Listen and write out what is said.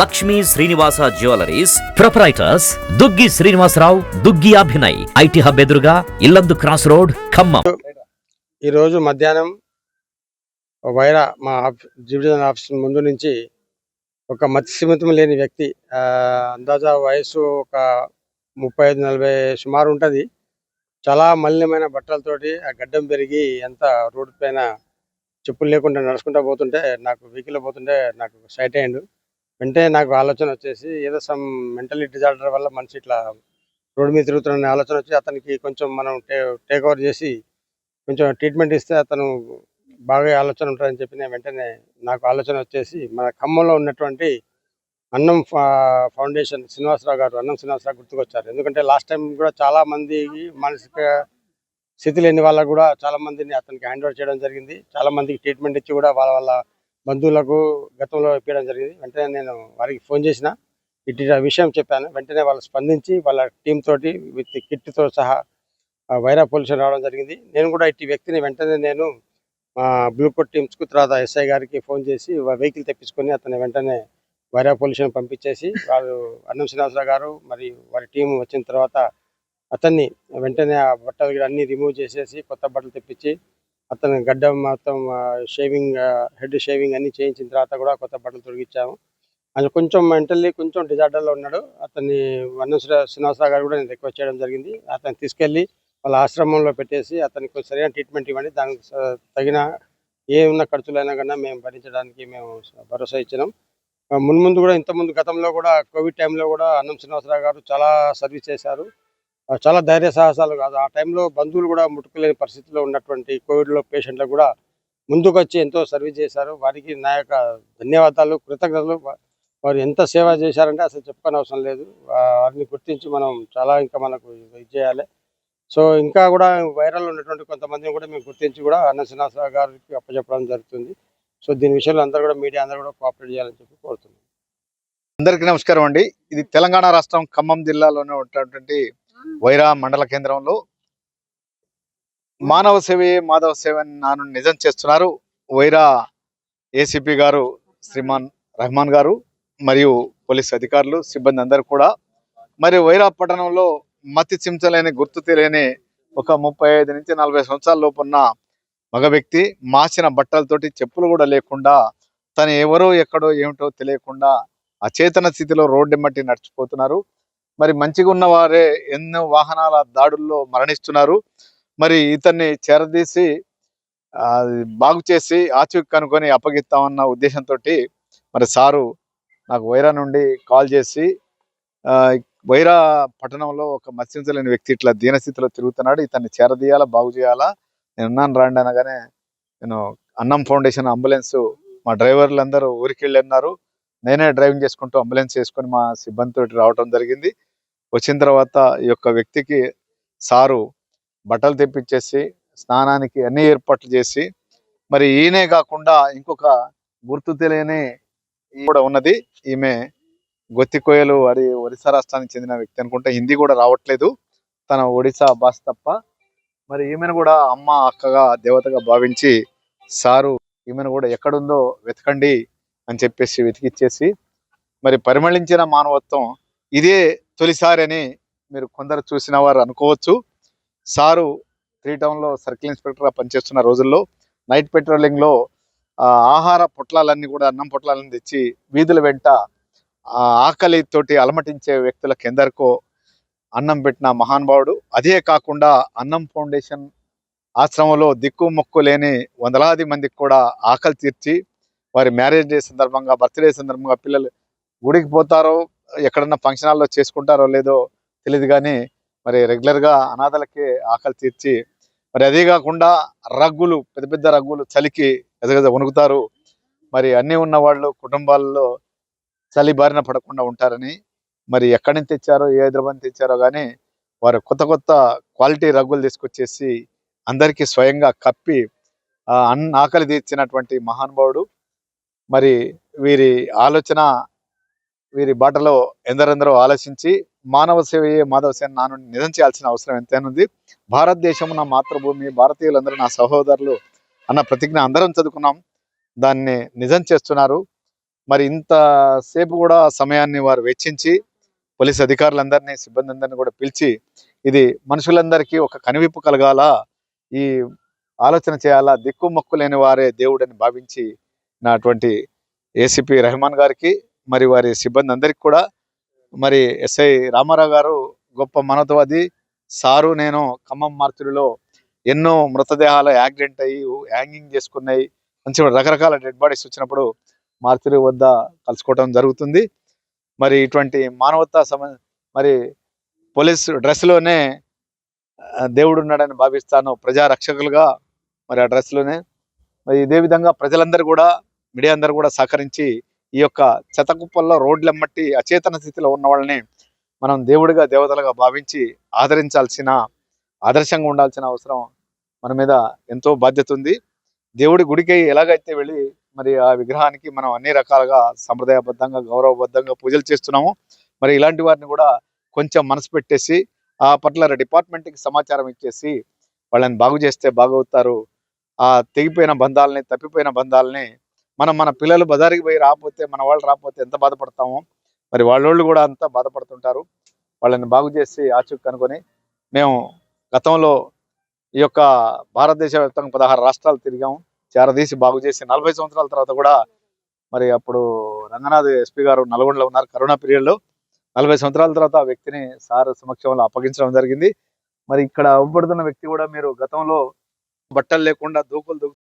Lakshmi Srinivasa jewelleries proprietors Duggi Srinivasarao, Duggi Abhinay, IT hub ఎదురుగా Yellandu cross road, Khammam. ఈరోజు మధ్యాహ్నం వైరా మా డివిజన్ ఆఫీస్ ముందు నుంచి ఒక మత్స్యమితం లేని వ్యక్తి, అందాజా వయసు ఒక 35-40 సుమారు ఉంటుంది. చాలా మలినమైన బట్టలతోటి ఆ గడ్డం పెరిగి ఎంత రోడ్డు పైన చెప్పులు లేకుండా నడుచుకుంటూ పోతుంటే, నాకు వెహికల్ పోతుంటే నాకు సైట్ అయ్యిండు. వెంటనే నాకు ఆలోచన వచ్చేసి, ఏదో సమ్ మెంటలీ డిజార్డర్ వల్ల మనిషి ఇట్లా రోడ్డు మీద తిరుగుతున్న ఆలోచన వచ్చి, అతనికి కొంచెం మనం టేక్ ఓవర్ చేసి కొంచెం ట్రీట్మెంట్ ఇస్తే అతను బాగా ఆలోచన ఉంటుందని చెప్పి నేను వెంటనే నాకు ఆలోచన వచ్చేసి, మన ఖమ్మంలో ఉన్నటువంటి అన్నం ఫౌండేషన్ శ్రీనివాసరావు గారు, అన్నం శ్రీనివాసరావు గుర్తుకొచ్చారు. ఎందుకంటే లాస్ట్ టైం కూడా చాలా మంది మానసిక స్థితి లేని వాళ్ళకు కూడా చాలా మందిని అతనికి హ్యాండ్ ఓవర్ చేయడం జరిగింది. చాలా మందికి ట్రీట్మెంట్ ఇచ్చి కూడా వాళ్ళ బంధువులకు గతంలో ఇప్పించడం జరిగింది. వెంటనే నేను వారికి ఫోన్ చేసిన, ఇటు విషయం చెప్పాను. వెంటనే వాళ్ళు స్పందించి వాళ్ళ టీం తోటి విత్ కిట్తో సహా వైరా పోలీసులు రావడం జరిగింది. నేను కూడా ఇటు వ్యక్తిని వెంటనే నేను బ్లూ కోట్ టీమ్స్కు తర్వాత ఎస్ఐ గారికి ఫోన్ చేసి వెహికల్ తెప్పించుకొని అతని వెంటనే వైరా పోలీసులను పంపించేసి, వాళ్ళు అన్నం శ్రీనివాసరావు గారు మరి వారి టీం వచ్చిన తర్వాత అతన్ని వెంటనే ఆ బట్టలు అన్నీ రిమూవ్ చేసేసి కొత్త బట్టలు తెప్పించి అతని గడ్డం మొత్తం షేవింగ్, హెడ్ షేవింగ్ అన్నీ చేయించిన తర్వాత కూడా కొత్త బట్టలు తొలగించాము. ఆయన కొంచెం మెంటల్లీ కొంచెం డిజార్డర్లో ఉన్నాడు. అతన్ని అన్నం శ్రీనివాసరావు గారు కూడా నేను రిక్వెస్ట్ చేయడం జరిగింది. అతన్ని తీసుకెళ్ళి వాళ్ళ ఆశ్రమంలో పెట్టేసి అతనికి సరైన ట్రీట్మెంట్ ఇవ్వండి, దానికి తగిన ఏమున్న ఖర్చులైనా కన్నా మేము భరించడానికి మేము భరోసా ఇచ్చినాం. మున్ముందు కూడా ఇంతకుముందు గతంలో కూడా కోవిడ్ టైంలో కూడా అన్నం శ్రీనివాసరావు గారు చాలా సర్వీస్ చేశారు. చాలా ధైర్య సాహసాలు కాదు, ఆ టైంలో బంధువులు కూడా ముట్టుకోలేని పరిస్థితిలో ఉన్నటువంటి కోవిడ్లో పేషెంట్లకు కూడా ముందుకు వచ్చి ఎంతో సర్వీస్ చేశారు. వారికి నా యొక్క ధన్యవాదాలు, కృతజ్ఞతలు. వారు ఎంత సేవ చేశారంటే అసలు చెప్పుకోని అవసరం లేదు. వారిని గుర్తించి మనం చాలా ఇంకా మనకు ఇది చేయాలి. సో ఇంకా కూడా వైరల్ ఉన్నటువంటి కొంతమందిని కూడా మేము గుర్తించి కూడా అన్న శ్రీనివాసరావు గారికి అప్పచెప్పడం జరుగుతుంది. సో దీని విషయంలో అందరూ కూడా మీడియా అందరూ కూడా కోఆపరేట్ చేయాలని చెప్పి కోరుతున్నాం. అందరికీ నమస్కారం అండి. ఇది తెలంగాణ రాష్ట్రం ఖమ్మం జిల్లాలోనే ఉన్నటువంటి వైరా మండల కేంద్రంలో మానవ సేవే మాధవ సేవ నాను నిజం చేస్తున్నారు వైరా ఏసీపీ గారు శ్రీమాన్ రెహమాన్ గారు మరియు పోలీస్ అధికారులు, సిబ్బంది అందరూ కూడా. మరి వైరా పట్టణంలో మతి చించలేని, గుర్తు తెలియని ఒక 35 నుంచి 40 సంవత్సరాల లోపు ఉన్న మగ వ్యక్తి మాసిన బట్టలతోటి, చెప్పులు కూడా లేకుండా, తను ఎవరో ఎక్కడో ఏమిటో తెలియకుండా అచేతన స్థితిలో రోడ్డు మట్టి నడిచిపోతున్నారు. మరి మంచిగా ఉన్న వారే ఎన్నో వాహనాల దాడుల్లో మరణిస్తున్నారు. మరి ఇతన్ని చేరదీసి బాగు చేసి ఆచూకీ కనుక్కొని అప్పగిస్తామన్న ఉద్దేశంతో మరి సారు నాకు వైరా నుండి కాల్ చేసి, వైరా పట్టణంలో ఒక మత్స్యంచలేని వ్యక్తి ఇట్లా దీనస్థితిలో తిరుగుతున్నాడు, ఇతన్ని చేరదీయాలా, బాగు చేయాలా, నేను ఉన్నాను రాండి అనగానే నేను అన్నం ఫౌండేషన్ అంబులెన్స్ మా డ్రైవర్లందరూ ఊరికి వెళ్ళన్నారు. నేనే డ్రైవింగ్ చేసుకుంటూ అంబులెన్స్ చేసుకొని మా సిబ్బందితో రావడం జరిగింది. వచ్చిన తర్వాత ఈ యొక్క వ్యక్తికి సారు బట్టలు తెప్పించేసి స్నానానికి అన్ని ఏర్పాట్లు చేసి, మరి ఈయనే కాకుండా ఇంకొక గుర్తు తెలియని కూడా ఉన్నది. ఈమె గొత్తికోయలు ఒరిస్సా రాష్ట్రానికి చెందిన వ్యక్తి అనుకుంటే, హిందీ కూడా రావట్లేదు, తన ఒడిస్సా భాష తప్ప. మరి ఈమెను కూడా అమ్మ, అక్కగా, దేవతగా భావించి సారు ఈమెను కూడా ఎక్కడుందో వెతకండి అని చెప్పేసి వెతికిచ్చేసి, మరి పరిమళించిన మానవత్వం ఇదే తొలిసారి అని మీరు కొందరు చూసిన వారు అనుకోవచ్చు. సారు 3 టౌన్లో సర్కిల్ ఇన్స్పెక్టర్గా పనిచేస్తున్న రోజుల్లో నైట్ పెట్రోలింగ్లో ఆహార పొట్లాలన్నీ కూడా, అన్నం పొట్లాలన్నీ తెచ్చి వీధుల వెంట ఆకలితోటి అలమటించే వ్యక్తులకు ఎందరికో అన్నం పెట్టిన మహానుభావుడు. అదే కాకుండా అన్నం ఫౌండేషన్ ఆశ్రమంలో దిక్కు మొక్కు లేని వందలాది మందికి కూడా ఆకలి తీర్చి, వారి మ్యారేజ్ డే సందర్భంగా, బర్త్డే సందర్భంగా పిల్లలు గుడికి పోతారో ఎక్కడన్నా ఫంక్షన్ హాల్లో చేసుకుంటారో లేదో తెలియదు, కానీ మరి రెగ్యులర్గా అనాథలకే ఆకలి తీర్చి, మరి అదే కాకుండా రగ్గులు, పెద్ద పెద్ద రగ్గులు చలికి ఎదగద వణుకుతారు. మరి అన్నీ ఉన్న వాళ్ళు కుటుంబాల్లో చలి బారిన పడకుండా ఉంటారని మరి ఎక్కడి నుంచి తెచ్చారో, ఏ హైదరాబాద్ తెచ్చారో కానీ వారు కొత్త కొత్త క్వాలిటీ రగ్గులు తీసుకొచ్చేసి అందరికీ స్వయంగా కప్పి ఆకలి తీర్చినటువంటి మహానుభావుడు. మరి వీరి ఆలోచన, వీరి బాటలో ఎందరెందరో ఆలోచించి మానవ సేవయే మాధవ సేవ నాను నిజం చేయాల్సిన అవసరం ఎంతైనా ఉంది. భారతదేశం నా మాతృభూమి, భారతీయులందరూ నా సహోదరులు అన్న ప్రతిజ్ఞ అందరం చదువుకున్నాం, దాన్ని నిజం చేస్తున్నారు. మరి ఇంతసేపు కూడా సమయాన్ని వారు వెచ్చించి పోలీస్ అధికారులందరినీ సిబ్బంది అందరినీ కూడా పిలిచి ఇది మనుషులందరికీ ఒక కనువిప్పు కలగాల, ఈ ఆలోచన చేయాలా, దిక్కు మొక్కు లేని వారే దేవుడని భావించి నాటువంటి ఏసీపీ రెహమాన్ గారికి మరి వారి సిబ్బంది అందరికి కూడా మరి ఎస్ఐ రామారావు గారు గొప్ప మానవతావాది సారు. నేను ఖమ్మం మార్చురిలో ఎన్నో మృతదేహాలు యాక్సిడెంట్ అయ్యి హ్యాంగింగ్ చేసుకున్నాయి, మంచి రకరకాల డెడ్ బాడీస్ వచ్చినప్పుడు మార్చురి వద్ద కలుసుకోవడం జరుగుతుంది. మరి ఇటువంటి మానవతా మరి పోలీస్ డ్రెస్లోనే దేవుడు ఉన్నాడని భావిస్తాను, ప్రజా రక్షకులుగా మరి ఆ డ్రెస్లోనే. మరి ఇదే విధంగా ప్రజలందరూ కూడా, మీడియా అందరూ కూడా సహకరించి ఈ యొక్క చెత్తకుప్పల్లో రోడ్లెమ్మట్టి అచేతన స్థితిలో ఉన్న వాళ్ళని మనం దేవుడిగా దేవతలుగా భావించి ఆదర్శంగా ఉండాల్సిన అవసరం మన మీద ఎంతో బాధ్యత ఉంది. దేవుడి గుడికి ఎలాగైతే వెళ్ళి మరి ఆ విగ్రహానికి మనం అన్ని రకాలుగా సంప్రదాయబద్ధంగా గౌరవబద్ధంగా పూజలు చేస్తున్నాము, మరి ఇలాంటి వారిని కూడా కొంచెం మనసు పెట్టేసి ఆ పట్ల డిపార్ట్మెంట్కి సమాచారం ఇచ్చేసి వాళ్ళని బాగు చేస్తే బాగవుతారు. ఆ తెగిపోయిన బంధాలని, తప్పిపోయిన బంధాలని మన పిల్లలు బజారుకి పోయి రాకపోతే, మన వాళ్ళు రాకపోతే ఎంత బాధపడతామో మరి వాళ్ళోళ్ళు కూడా అంతా బాధపడుతుంటారు. వాళ్ళని బాగు చేసి ఆచూకీ కనుకొని మేము గతంలో ఈ యొక్క భారతదేశ వ్యాప్తంగా 16 రాష్ట్రాలు తిరిగాము, చేరదీసి బాగు చేసి 40 సంవత్సరాల తర్వాత కూడా మరి అప్పుడు రంగనాథ్ ఎస్పీ గారు నల్గొండలో ఉన్నారు. కరోనా పీరియడ్లో 40 సంవత్సరాల తర్వాత ఆ వ్యక్తిని సార్ సమక్షంలో అప్పగించడం జరిగింది. మరి ఇక్కడ అవ్వబడుతున్న వ్యక్తి కూడా మీరు గతంలో బట్టలు లేకుండా దూకులు